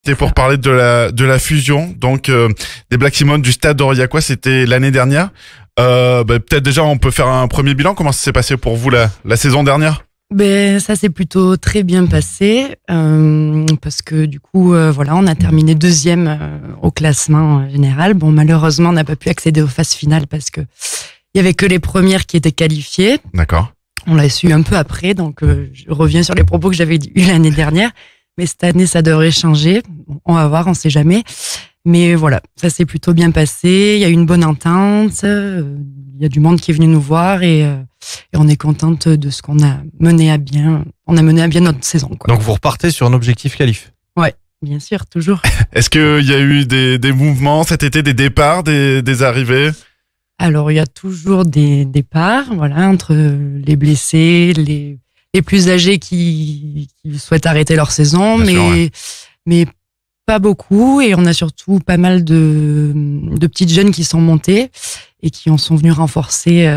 C'est pour parler de la fusion donc des Black Simone du Stade Aurillacois, c'était l'année dernière. Peut-être déjà on peut faire un premier bilan. Comment ça s'est passé pour vous la saison dernière? Ça s'est plutôt très bien passé parce que du coup on a terminé deuxième au classement général. Bon, malheureusement on n'a pas pu accéder aux phases finales parce que il y avait que les premières qui étaient qualifiées. D'accord. On l'a su un peu après, donc je reviens sur les propos que j'avais eu l'année dernière. Mais cette année, ça devrait changer. On va voir, on sait jamais. Mais voilà, ça s'est plutôt bien passé. Il y a eu une bonne entente. Il y a du monde qui est venu nous voir et on est contente de ce qu'on a mené à bien. On a mené à bien notre saison, quoi. Donc vous repartez sur un objectif qualif. Ouais, bien sûr, toujours. Est-ce qu'il y a eu des mouvements cet été, des départs, des arrivées? Alors, il y a toujours des départs, entre les blessés, les plus âgés qui souhaitent arrêter leur saison, mais pas beaucoup. Et on a surtout pas mal de petites jeunes qui sont montées et qui sont venus renforcer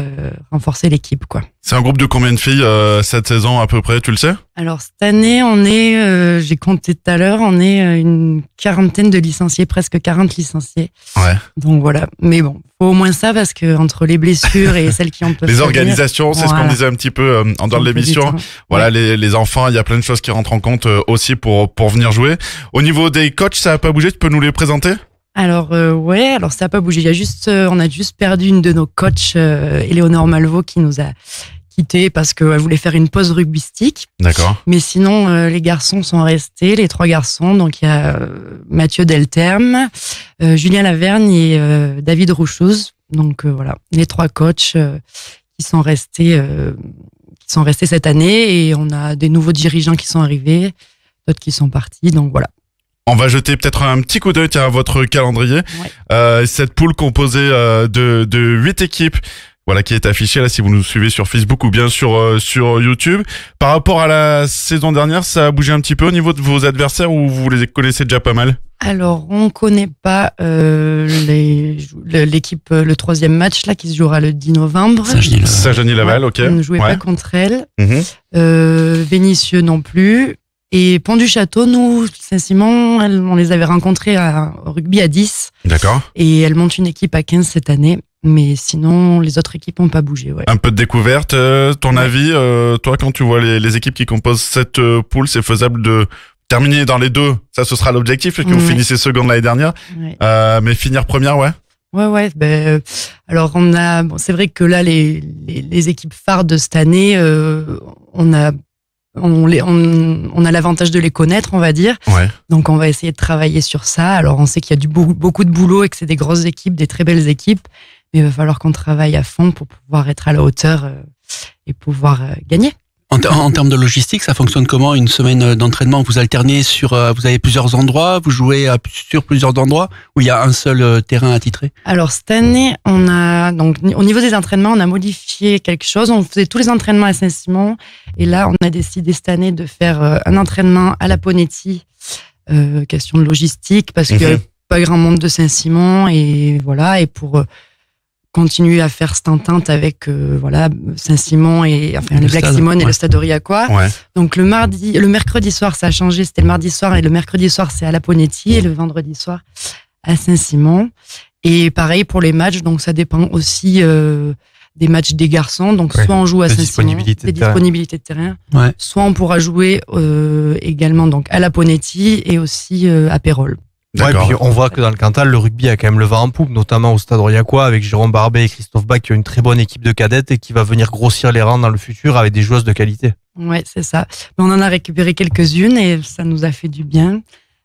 l'équipe, quoi. C'est un groupe de combien de filles cette saison à peu près, tu le sais? Alors cette année, on est, j'ai compté tout à l'heure, on est une quarantaine de licenciés, presque 40 licenciés. Ouais. Donc voilà, mais bon, faut au moins ça parce que entre les blessures et celles qui ont les organisations, c'est ce qu'on disait un petit peu en dehors de l'émission. Voilà, les enfants, il y a plein de choses qui rentrent en compte aussi pour venir jouer. Au niveau des coachs, ça a pas bougé, tu peux nous les présenter? Alors alors ça a pas bougé. Il y a juste, on a juste perdu une de nos coachs, Éléonore Malvaux, qui nous a quitté parce qu'elle voulait faire une pause rugbystique. D'accord. Mais sinon, les garçons sont restés, les 3 garçons. Donc il y a Mathieu Delterme, Julien Lavergne et David Rouchouz. Donc voilà, les 3 coachs qui sont restés cette année, et on a des nouveaux dirigeants qui sont arrivés, d'autres qui sont partis. Donc voilà. On va jeter peut-être un petit coup d'œil à votre calendrier. Ouais. Cette poule composée de 8 équipes, voilà, qui est affichée là si vous nous suivez sur Facebook ou bien sur YouTube. Par rapport à la saison dernière, ça a bougé un petit peu au niveau de vos adversaires, ou vous les connaissez déjà pas mal? Alors, on connaît pas l'équipe, le 3e match là qui se jouera le 10 novembre. Saint-Genis-Laval, ok. On ne jouait pas contre elle. Vénissieux non plus. Et Pont-du-Château, nous, Saint-Simon, on les avait rencontrés au rugby à 10. D'accord. Et elles montent une équipe à 15 cette année. Mais sinon, les autres équipes n'ont pas bougé. Ouais. Un peu de découverte. Ton avis, toi, quand tu vois les équipes qui composent cette poule, c'est faisable de terminer dans les 2? Ça, ce sera l'objectif, que vous finissez seconde l'année dernière. Ouais. Mais finir première, ouais. Ouais. Alors, c'est vrai que là, les équipes phares de cette année, on a l'avantage de les connaître, on va dire. Ouais. Donc, on va essayer de travailler sur ça. Alors, on sait qu'il y a beaucoup de boulot et que c'est des grosses équipes, des très belles équipes. Mais il va falloir qu'on travaille à fond pour pouvoir être à la hauteur et pouvoir gagner. En termes de logistique, ça fonctionne comment? Une semaine d'entraînement, vous alternez vous avez plusieurs endroits, vous jouez sur plusieurs endroits, ou il y a un seul terrain attitré? Alors, cette année, donc, au niveau des entraînements, on a modifié quelque chose. On faisait tous les entraînements à Saint-Simon. Et là, on a décidé cette année de faire un entraînement à la Ponetti. Question de logistique, parce qu'il n'y a pas grand monde de Saint-Simon. Et voilà, et pour continuer à faire cette entente avec Saint-Simon et les Black Simone et le Stade Aurillacois. Ouais. Donc le mercredi soir ça a changé, c'était le mardi soir, et le mercredi soir c'est à la Ponetti et le vendredi soir à Saint-Simon. Et pareil pour les matchs, donc ça dépend aussi des matchs des garçons. Donc soit on joue à Saint-Simon, des disponibilités de terrain, soit on pourra jouer également donc à la Ponetti et aussi à Pérols. Ouais, puis on voit que dans le Cantal, le rugby a quand même le vent en poupe, notamment au Stade Aurillacois, avec Jérôme Barbet et Christophe Bach, qui ont une très bonne équipe de cadettes et qui va venir grossir les rangs dans le futur avec des joueuses de qualité. Ouais, c'est ça. Mais on en a récupéré quelques-unes et ça nous a fait du bien.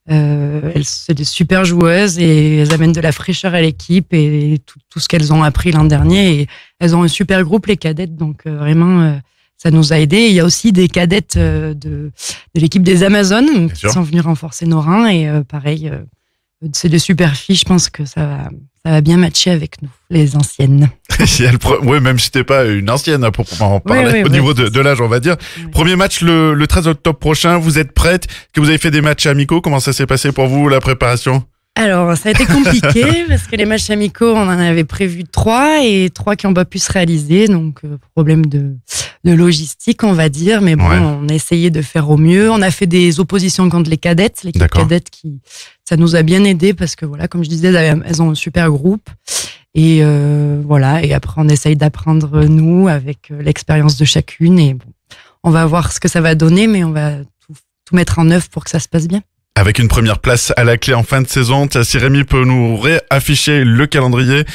C'est des super joueuses et elles amènent de la fraîcheur à l'équipe et tout ce qu'elles ont appris l'an dernier. Et elles ont un super groupe, les cadettes, donc vraiment... ça nous a aidés. Il y a aussi des cadettes de l'équipe des Amazones qui sont venues renforcer nos rangs. Et pareil, c'est des super filles. Je pense que ça va bien matcher avec nous, les anciennes. Oui, même si t'es pas une ancienne, à proprement en parler, au niveau de l'âge, on va dire. Oui. Premier match le 13 octobre prochain. Vous êtes prête? Que vous avez fait des matchs amicaux? Comment ça s'est passé pour vous, la préparation? Alors, ça a été compliqué parce que les matchs amicaux, on en avait prévu 3 et 3 qui n'ont pas pu se réaliser. Donc, problème de de logistique, on va dire. Mais bon, Ouais. on a essayé de faire au mieux. On a fait des oppositions contre les cadettes, l'équipe D'accord. cadette ça nous a bien aidé parce que voilà, comme je disais, elles ont un super groupe. Et voilà. Et après, on essaye d'apprendre nous avec l'expérience de chacune. Et bon, on va voir ce que ça va donner, mais on va tout mettre en œuvre pour que ça se passe bien. Avec une première place à la clé en fin de saison, si Rémi peut nous réafficher le calendrier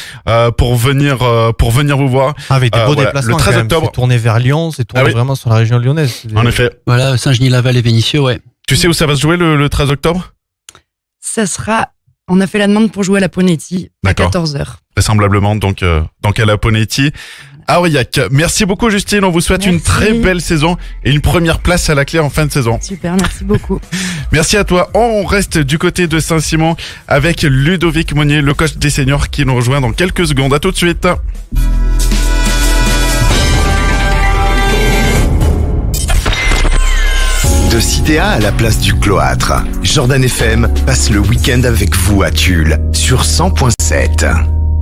pour venir vous voir. Avec des beaux voilà, déplacements. le 13 quand même. octobre. C'est tourné vers Lyon, c'est tourné Ah oui. vraiment sur la région lyonnaise. En effet. Voilà, Saint-Genis-Laval et Vénissieux, ouais. Tu sais où ça va se jouer le 13 octobre? On a fait la demande pour jouer à la Ponetti à D'accord. 14h. Vraisemblablement, donc à la Ponetti. À Aurillac. Merci beaucoup, Justine. On vous souhaite une Merci. très belle saison et une première place à la clé en fin de saison. Super, merci beaucoup. Merci à toi. On reste du côté de Saint-Simon avec Ludovic Monnier, le coach des seniors qui nous rejoint dans quelques secondes. À tout de suite. De Cité A à la place du cloître, Jordan FM passe le week-end avec vous à Tulle sur 100.7.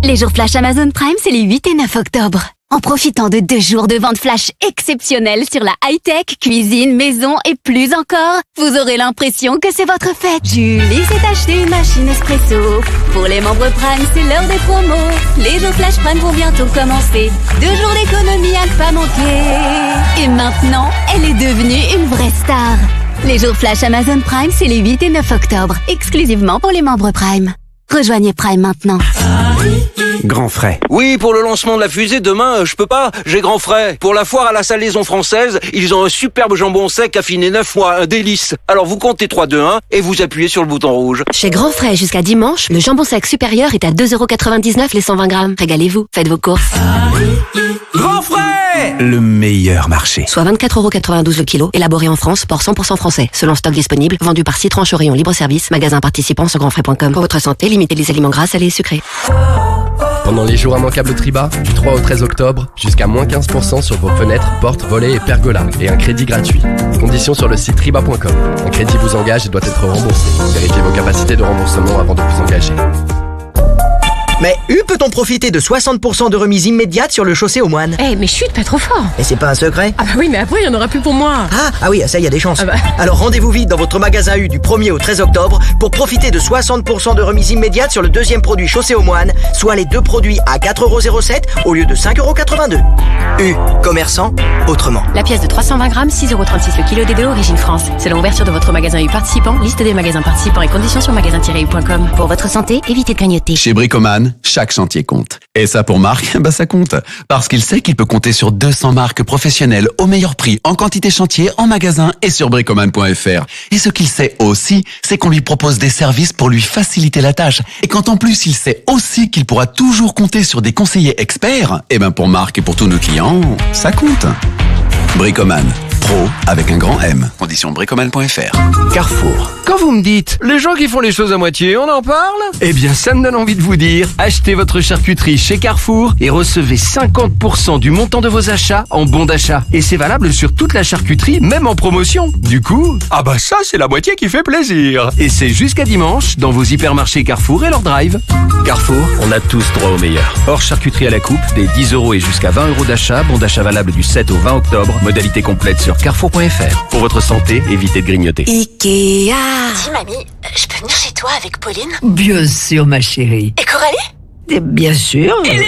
Les jours flash Amazon Prime, c'est les 8 et 9 octobre. En profitant de 2 jours de vente flash exceptionnelles sur la high-tech, cuisine, maison et plus encore, vous aurez l'impression que c'est votre fête. Julie s'est acheté une machine espresso. Pour les membres Prime, c'est l'heure des promos. Les jours flash Prime vont bientôt commencer. 2 jours d'économie à ne pas manquer. Et maintenant, elle est devenue une vraie star. Les jours flash Amazon Prime, c'est les 8 et 9 octobre, exclusivement pour les membres Prime. Rejoignez Prime maintenant. Grand frais. Oui, pour le lancement de la fusée, demain, je peux pas, j'ai grand frais. Pour la foire à la salaison française, ils ont un superbe jambon sec affiné 9 mois, un délice. Alors vous comptez 3, 2, 1 et vous appuyez sur le bouton rouge. Chez Grand Frais, jusqu'à dimanche, le jambon sec supérieur est à 2,99€ les 120 grammes. Régalez-vous, faites vos courses. Grand frais! Le meilleur marché. Soit 24,92€ le kilo, élaboré en France, port 100% français. Selon stock disponible, vendu par 6 tranches au rayon libre-service, magasin participant sur grandfrais.com. Pour votre santé, limitez les aliments gras, salés et sucrés. Pendant les jours immanquables Triba, du 3 au 13 octobre, jusqu'à moins 15% sur vos fenêtres, portes, volets et pergolas, et un crédit gratuit. Conditions sur le site triba.com. Un crédit vous engage et doit être remboursé. Vérifiez vos capacités de remboursement avant de vous engager. Mais peut-on profiter de 60% de remise immédiate sur le chaussée aux moines? Mais chut, pas trop fort. Et c'est pas un secret? Ah bah oui, mais après, il y en aura plus pour moi. Ah oui, ça y a des chances. Ah bah. Alors rendez-vous vite dans votre magasin U du 1er au 13 octobre pour profiter de 60% de remise immédiate sur le deuxième produit chaussée aux moines, soit les 2 produits à 4,07€ au lieu de 5,82€. U, commerçant, autrement. La pièce de 320 grammes, 6,36€ le kilo des 2, origine France. Selon ouverture de votre magasin U participant, liste des magasins participants et conditions sur magasin-u.com. Pour votre santé, évitez de grignoter. Chez Bricoman, chaque chantier compte. Et ça pour Marc, ça compte. Parce qu'il sait qu'il peut compter sur 200 marques professionnelles au meilleur prix, en quantité chantier, en magasin et sur bricoman.fr. Et ce qu'il sait aussi, c'est qu'on lui propose des services pour lui faciliter la tâche. Et quand en plus il sait aussi qu'il pourra toujours compter sur des conseillers experts, pour Marc et pour tous nos clients, ça compte. Bricoman. Pro avec un grand M. Condition bricoman.fr. Carrefour. Quand vous me dites, les gens qui font les choses à moitié, on en parle? Eh bien, ça me donne envie de vous dire, achetez votre charcuterie chez Carrefour et recevez 50% du montant de vos achats en bon d'achat. Et c'est valable sur toute la charcuterie, même en promotion. Du coup, ah bah ça, c'est la moitié qui fait plaisir. Et c'est jusqu'à dimanche dans vos hypermarchés Carrefour et leur drive. Carrefour, on a tous droit au meilleur. Hors charcuterie à la coupe, des 10€ et jusqu'à 20€ d'achat. Bon d'achat valable du 7 au 20 octobre. Modalité complète sur carrefour.fr. Pour votre santé, évitez de grignoter. Ikea. Dis, mamie, je peux venir chez toi avec Pauline? Bien sûr, ma chérie. Et Coralie? Bien sûr. Et Léa?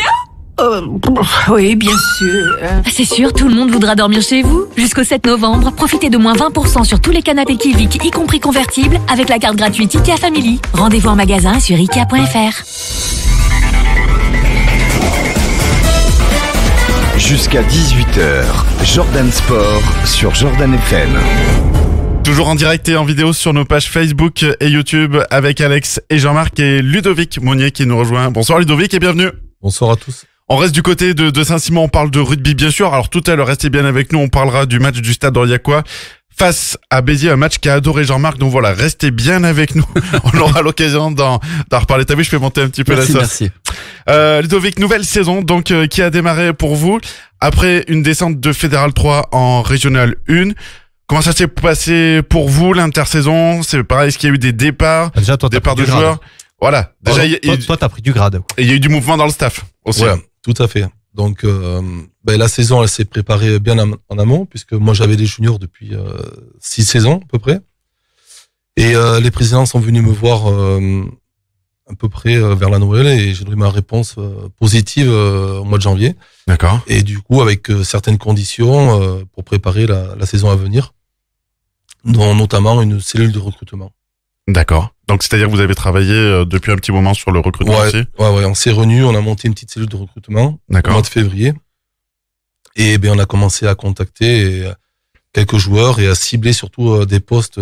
Oui, bien sûr. C'est sûr, tout le monde voudra dormir chez vous. Jusqu'au 7 novembre, profitez de moins 20% sur tous les canapés Kivik, y compris convertibles, avec la carte gratuite Ikea Family. Rendez-vous en magasin sur Ikea.fr. Jusqu'à 18h, Jordan Sport sur Jordan FM. Toujours en direct et en vidéo sur nos pages Facebook et YouTube avec Alex et Jean-Marc et Ludovic Monnier qui nous rejoint. Bonsoir Ludovic et bienvenue. Bonsoir à tous. On reste du côté de Saint-Simon, on parle de rugby bien sûr. Alors tout à l'heure, restez bien avec nous, on parlera du match du Stade Aurillacois face à Béziers, un match qu'a adoré Jean-Marc. Donc voilà, restez bien avec nous. On aura l'occasion d'en reparler. T'as vu, je fais monter un petit peu la sauce. Merci. Ludovic, nouvelle saison donc qui a démarré pour vous après une descente de Fédéral 3 en Régional 1. Comment ça s'est passé pour vous l'intersaison? C'est pareil, est-ce qu'il y a eu des départs, Déjà, toi, départs de joueurs? Voilà. Déjà, toi, t'as pris du grade. et il y a eu du mouvement dans le staff aussi. Ouais, tout à fait. Donc la saison elle s'est préparée bien en amont puisque moi j'avais les juniors depuis 6 saisons à peu près. Et les présidents sont venus me voir à peu près vers la Noël et j'ai donné ma réponse positive au mois de janvier. D'accord. Et du coup avec certaines conditions pour préparer la saison à venir, dont notamment une cellule de recrutement. D'accord. Donc c'est-à-dire que vous avez travaillé depuis un petit moment sur le recrutement aussi. Ouais, on s'est réunis, on a monté une petite cellule de recrutement au mois de février. Et on a commencé à contacter quelques joueurs et à cibler surtout des postes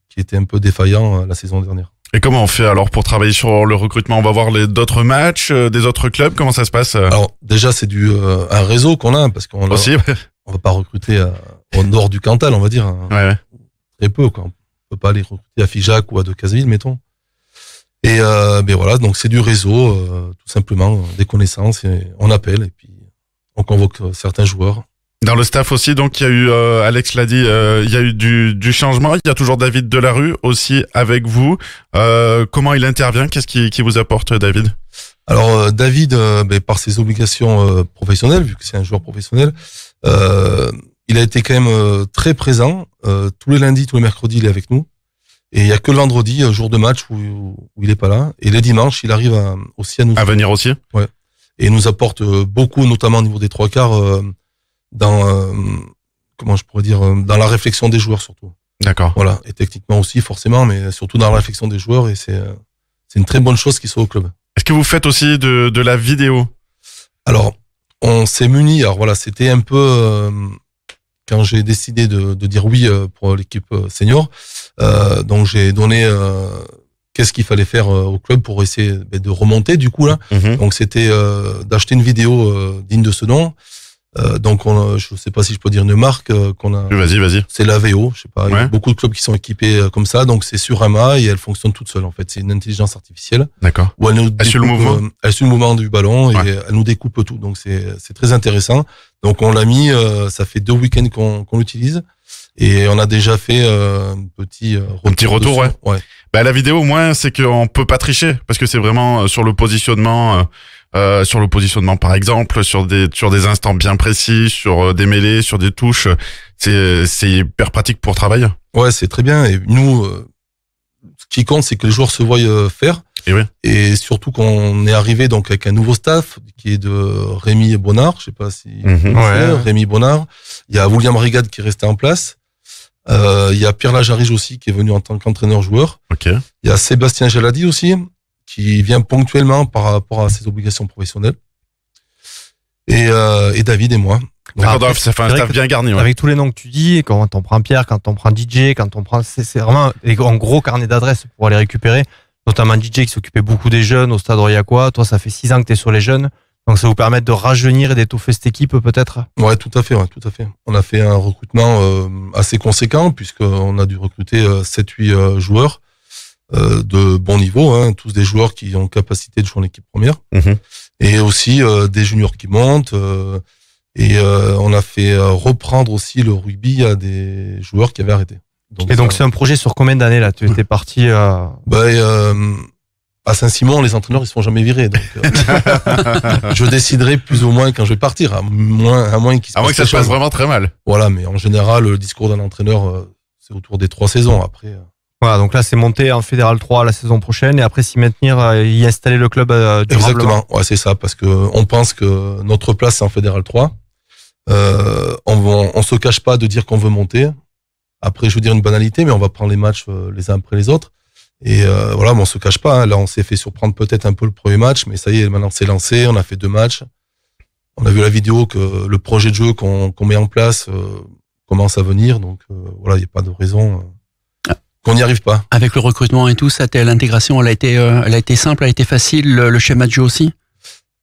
qui étaient un peu défaillants la saison dernière. Et comment on fait alors pour travailler sur le recrutement? On va voir d'autres matchs des autres clubs. Comment ça se passe? Alors déjà c'est un réseau qu'on a parce qu'on on va pas recruter au nord du Cantal, on va dire. Ouais. Très peu quoi. On peut pas aller recruter à Figeac ou à Decazeville, mettons. Et voilà, donc c'est du réseau, tout simplement, des connaissances. Et on appelle et puis on convoque certains joueurs. Dans le staff aussi, donc il y a eu, Alex l'a dit, il y a eu du changement. Il y a toujours David Delarue aussi avec vous. Comment il intervient? Qu'est-ce qui vous apporte, David? Alors David, par ses obligations professionnelles, vu que c'est un joueur professionnel, il a été quand même très présent. Tous les lundis, tous les mercredis, il est avec nous. Et il y a que le vendredi, jour de match, où il est pas là. Et les dimanches, il arrive aussi à nous... À venir aussi? Ouais. Et il nous apporte beaucoup, notamment au niveau des trois quarts, dans dans la réflexion des joueurs surtout. D'accord. Voilà. Et techniquement aussi, forcément, mais surtout dans la réflexion des joueurs. Et c'est une très bonne chose qu'il soit au club. Est-ce que vous faites aussi de la vidéo? Alors, on s'est muni. Alors voilà, c'était un peu... quand j'ai décidé de dire oui pour l'équipe senior, donc j'ai donné qu'est-ce qu'il fallait faire au club pour essayer de remonter du coup là. Donc c'était d'acheter une vidéo digne de ce nom. Donc je sais pas si je peux dire une marque qu'on a. Vas-y. C'est la VO, je sais pas. Il y a beaucoup de clubs qui sont équipés comme ça, donc c'est sur un mât et elle fonctionne toute seule en fait. C'est une intelligence artificielle. D'accord. Où elle suit le mouvement. Elle suit le mouvement du ballon et elle nous découpe tout. Donc c'est très intéressant. Donc on l'a mis, ça fait 2 week-ends qu'on l'utilise et on a déjà fait un petit retour. Ouais. La vidéo au moins c'est qu'on peut pas tricher parce que c'est vraiment sur le positionnement. Sur le positionnement par exemple, sur des instants bien précis, sur des mêlées, sur des touches, c'est hyper pratique pour travailler. Ouais, c'est très bien. Et nous, ce qui compte, c'est que les joueurs se voient faire. Et oui. Et surtout qu'on est arrivé donc avec un nouveau staff qui est de Rémi Bonnard, je sais pas si Rémi Bonnard. Il y a William Rigade qui est resté en place. Il y a Pierre Lajarige aussi qui est venu en tant qu'entraîneur-joueur. Ok. Il y a Sébastien Jaladi aussi, qui vient ponctuellement par rapport à ses obligations professionnelles. Et David et moi. D'accord, ça fait un staff bien garni. Ouais. Avec tous les noms que tu dis, quand on prend Pierre, quand on prend DJ, quand on prend... C'est vraiment un gros carnet d'adresses pour aller récupérer. Notamment DJ qui s'occupait beaucoup des jeunes au Stade Royacois. Toi, ça fait 6 ans que tu es sur les jeunes. Donc ça vous permet de rajeunir et d'étoffer cette équipe peut-être? Ouais, tout à fait. On a fait un recrutement assez conséquent puisqu'on a dû recruter 7-8 joueurs. De bon niveau, tous des joueurs qui ont capacité de jouer en équipe première, et aussi des juniors qui montent, et on a fait reprendre aussi le rugby à des joueurs qui avaient arrêté. Donc c'est un projet sur combien d'années là? Tu étais parti à Saint-Simon, les entraîneurs ils se font jamais virer, donc je déciderai plus ou moins quand je vais partir, à moins que ça se passe vraiment très mal. Voilà, mais en général le discours d'un entraîneur c'est autour des 3 saisons après. Voilà, donc là c'est monter en Fédéral 3 la saison prochaine et après s'y maintenir, y installer le club durablement. Exactement, ouais, c'est ça, parce que on pense que notre place c'est en Fédéral 3. On se cache pas de dire qu'on veut monter. Après, je veux dire une banalité, mais on va prendre les matchs les uns après les autres. Et voilà, mais on se cache pas. Là, on s'est fait surprendre peut-être un peu le premier match, mais ça y est, maintenant c'est lancé. On a fait 2 matchs. On a vu la vidéo que le projet de jeu qu'on met en place commence à venir. Donc voilà, il n'y a pas de raison. On n'y arrive pas. Avec le recrutement et tout, l'intégration, elle a été simple, elle a été facile, le schéma de jeu aussi?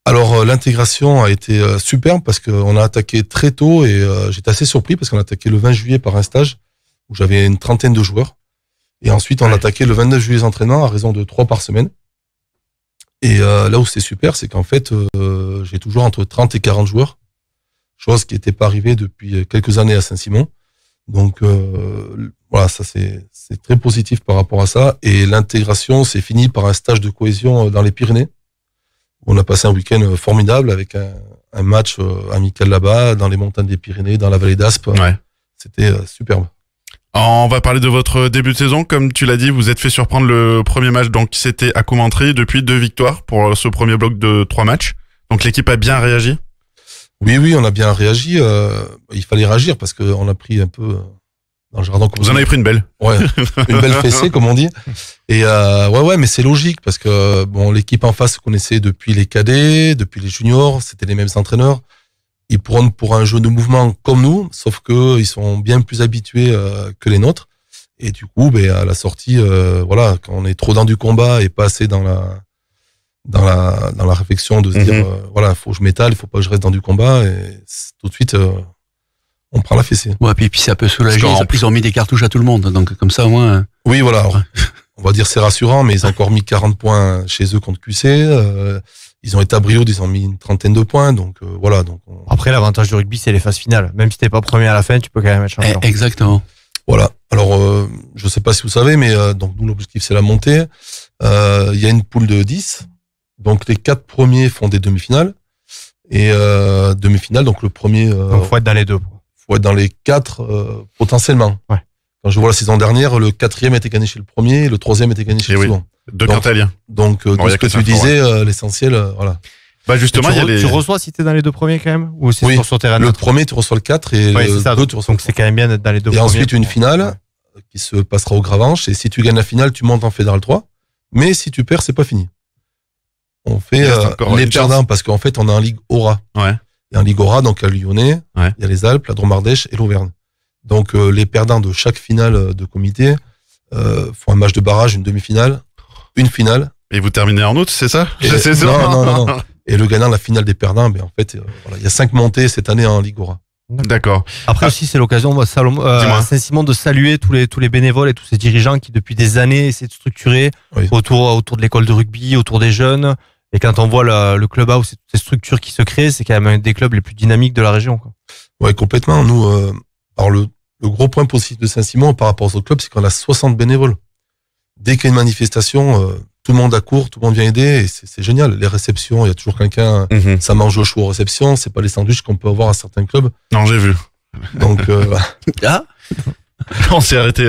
Alors, l'intégration a été superbe parce qu'on a attaqué très tôt et j'étais assez surpris parce qu'on a attaqué le 20 juillet par un stage où j'avais une trentaine de joueurs. Et ensuite, on a attaqué le 29 juillet les entraînements à raison de 3 par semaine. Et là où c'est super, c'est qu'en fait, j'ai toujours entre 30 et 40 joueurs, chose qui n'était pas arrivée depuis quelques années à Saint-Simon. Donc, voilà, ça c'est très positif par rapport à ça. Et l'intégration, c'est fini par un stage de cohésion dans les Pyrénées, On a passé un week-end formidable avec un match amical là-bas, dans les montagnes des Pyrénées, dans la vallée d'Aspe. Ouais. C'était superbe. On va parler de votre début de saison. Comme tu l'as dit, vous êtes fait surprendre le premier match, donc c'était à Commentry. Depuis 2 victoires pour ce premier bloc de 3 matchs. Donc l'équipe a bien réagi. Oui, on a bien réagi. Il fallait réagir parce qu'on a pris un peu dans le jardin. Vous en avez pris une belle. Ouais, une belle fessée comme on dit. Et ouais, mais c'est logique parce que bon, l'équipe en face se connaissait depuis les cadets, depuis les juniors, c'était les mêmes entraîneurs. Ils prônent pour un jeu de mouvement comme nous, sauf que ils sont bien plus habitués que les nôtres. Et du coup, à la sortie, voilà, quand on est trop dans du combat et pas assez dans la réflexion de se dire, voilà, faut que je m'étale, il faut pas que je reste dans du combat, et tout de suite, on prend la fessée. Ouais, puis c'est un peu soulagé. Ils ont mis des cartouches à tout le monde, donc comme ça, au moins. Oui, voilà. Alors, on va dire c'est rassurant, mais ils ont encore mis 40 points chez eux contre QC. Ils ont été à Brioude, ils ont mis une 30aine de points, donc voilà. Donc Après, l'avantage du rugby, c'est les phases finales. Même si t'es pas premier à la fin, tu peux quand même être champion. Exactement. Voilà. Alors, je sais pas si vous savez, mais donc nous, l'objectif, c'est la montée. Il y a une poule de 10. Donc, les 4 premiers font des demi-finales. Et demi-finale, donc le premier... donc, faut être dans les 2. Faut être dans les 4 potentiellement. Ouais. Quand je vois la saison dernière, le 4e était gagné chez le premier, le 3e était gagné chez le second. Deux Cantaliens. Donc, de ce que tu disais, l'essentiel, voilà. Bah justement, tu reçois si t'es dans les 2 premiers quand même, ou c'est sur terrain le premier, tu reçois le 4 et le 2, tu reçois. Donc c'est quand même bien d'être dans les 2 premiers. Et ensuite, une finale qui se passera au Gravanche. Et si tu gagnes la finale, tu montes en Fédéral 3. Mais si tu perds, c'est pas fini. On fait les perdants parce qu'en fait, on est en Ligue Aura. Ouais. Et en Ligue Aura, donc à Lyonnais, il y a les Alpes, la Drôme-Ardèche et l'Auvergne. Donc les perdants de chaque finale de comité font un match de barrage, une demi-finale, une finale. Et vous terminez en août, c'est ça? Non. Et le gagnant de la finale des perdants, en fait, voilà, il y a 5 montées cette année en Ligue Aura. D'accord. Après aussi, c'est l'occasion, Saint-Simon, de saluer tous les bénévoles et tous ces dirigeants qui, depuis des années, essaient de structurer autour de l'école de rugby, autour des jeunes. Et quand on voit le clubhouse et toutes ces structures qui se créent, c'est quand même un des clubs les plus dynamiques de la région, quoi. Ouais, complètement. Nous, alors le gros point positif de Saint-Simon par rapport aux autres clubs, c'est qu'on a 60 bénévoles. Dès qu'il y a une manifestation, tout le monde accourt, tout le monde vient aider, et c'est génial. Les réceptions, il y a toujours quelqu'un, ça mange au chaud aux réceptions, c'est pas les sandwichs qu'on peut avoir à certains clubs. Non, j'ai vu. Donc, ah on s'est arrêté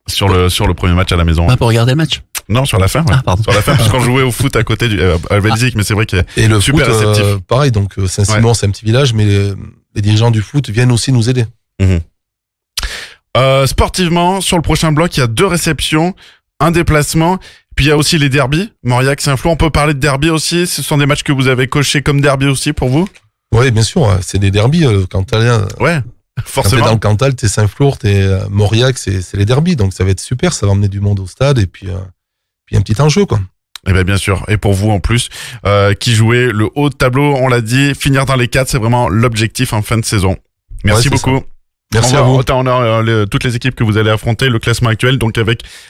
sur le premier match à la maison. Pas pour regarder le match. Non, sur la fin. Ouais. Ah, pardon. Sur la fin, parce qu'on jouait au foot à côté à Belzic, mais c'est vrai qu'il est et le super foot, réceptif. Pareil, donc Saint-Simon, c'est un petit village, mais les dirigeants du foot viennent aussi nous aider. Sportivement, sur le prochain bloc, il y a 2 réceptions, un déplacement, puis il y a aussi les derbies. Mauriac, Saint-Flour, on peut parler de derby aussi. Ce sont des matchs que vous avez cochés comme derby aussi pour vous? Oui, bien sûr, c'est des derbies. Cantalien. Ouais, forcément. Quand t'es dans le Cantal, t'es Saint-Flour, t'es Mauriac, c'est les derbies, donc ça va être super, ça va emmener du monde au stade et puis un petit enjeu, quoi. Eh bien sûr, et pour vous en plus, qui jouez le haut de tableau, on l'a dit, finir dans les 4, c'est vraiment l'objectif en fin de saison. Merci beaucoup. Ça. Merci à vous. On a toutes les équipes que vous allez affronter, le classement actuel, donc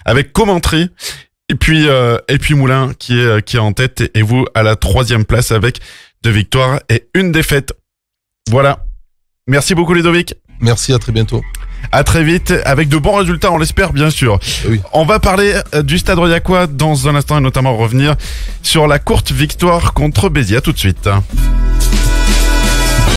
avec Commentry, et puis Moulins qui est en tête, et vous à la 3e place avec 2 victoires et 1 défaite. Voilà. Merci beaucoup Ludovic. Merci, à très bientôt. À très vite, avec de bons résultats, on l'espère bien sûr. Oui. On va parler du Stade Royacois dans un instant et notamment revenir sur la courte victoire contre Béziers. À tout de suite.